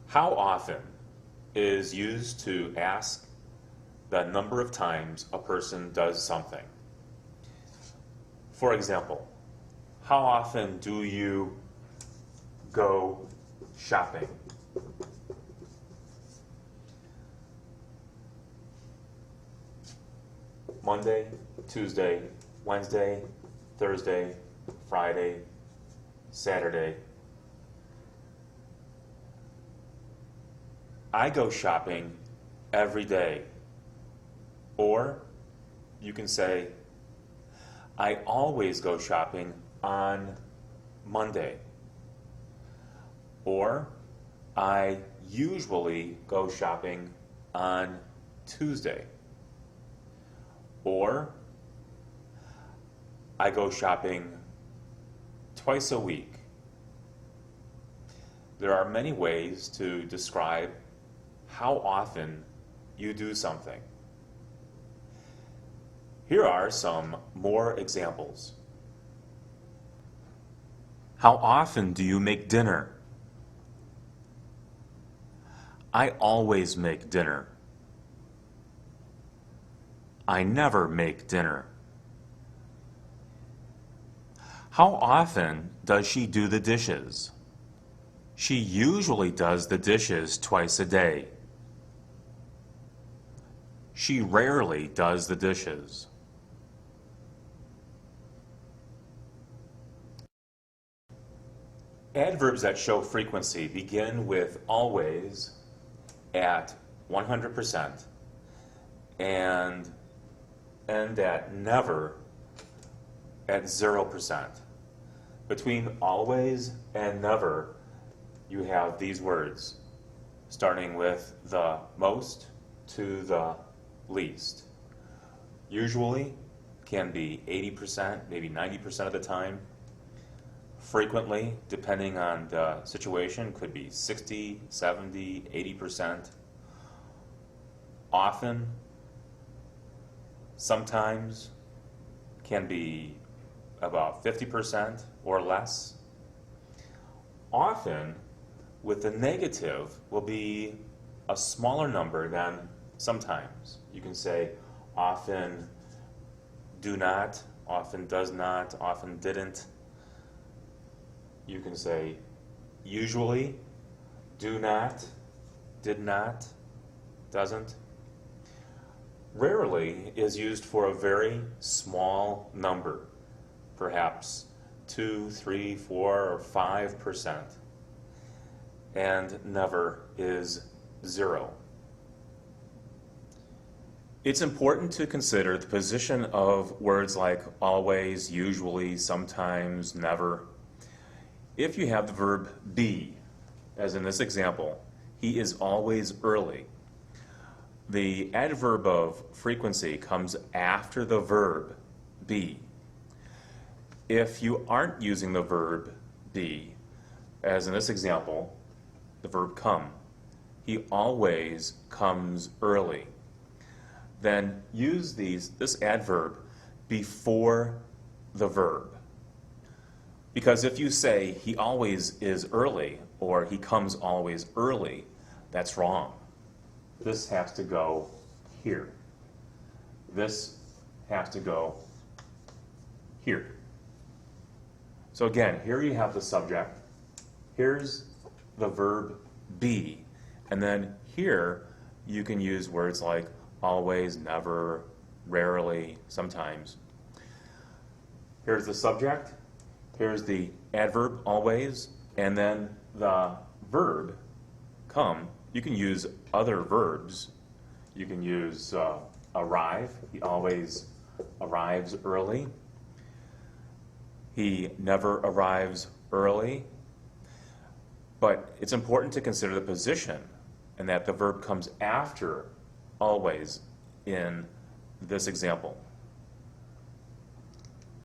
How often is used to ask the number of times a person does something. For example, how often do you go shopping? Monday, Tuesday, Wednesday, Thursday, Friday, Saturday. I go shopping every day. Or you can say, I always go shopping on Monday. Or I usually go shopping on Tuesday. Or I go shopping twice a week. There are many ways to describe how often you do something. Here are some more examples. How often do you make dinner? I always make dinner. I never make dinner. How often does she do the dishes? She usually does the dishes twice a day. She rarely does the dishes. Adverbs that show frequency begin with always at 100% and end at never at 0%. Between always and never, you have these words, starting with the most to the least. Usually can be 80%, maybe 90% of the time. Frequently, depending on the situation, could be 60, 70, 80%. Often, sometimes, can be about 50% or less. Often, with the negative, will be a smaller number than sometimes. You can say often do not, often does not, often didn't. You can say usually, do not, did not, doesn't. Rarely is used for a very small number, perhaps 2, 3, 4, or 5%. And never is 0. It's important to consider the position of words like always, usually, sometimes, never. If you have the verb be, as in this example, he is always early, the adverb of frequency comes after the verb be. If you aren't using the verb be, as in this example, the verb come, he always comes early, then use this adverb before the verb. Because if you say he always is early or he comes always early, that's wrong. This has to go here. This has to go here. So again, here you have the subject. Here's the verb be. And then here you can use words like always, never, rarely, sometimes. Here's the subject. Here's the adverb, always, and then the verb, come. You can use other verbs. You can use arrive. He always arrives early. He never arrives early. But it's important to consider the position and that the verb comes after always in this example.